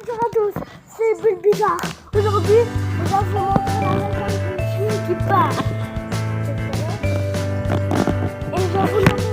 Bonjour à tous, c'est Bulle Bizarre. Aujourd'hui, on va vous montrer la maison d'une fille qui part. Et je vais vous montrer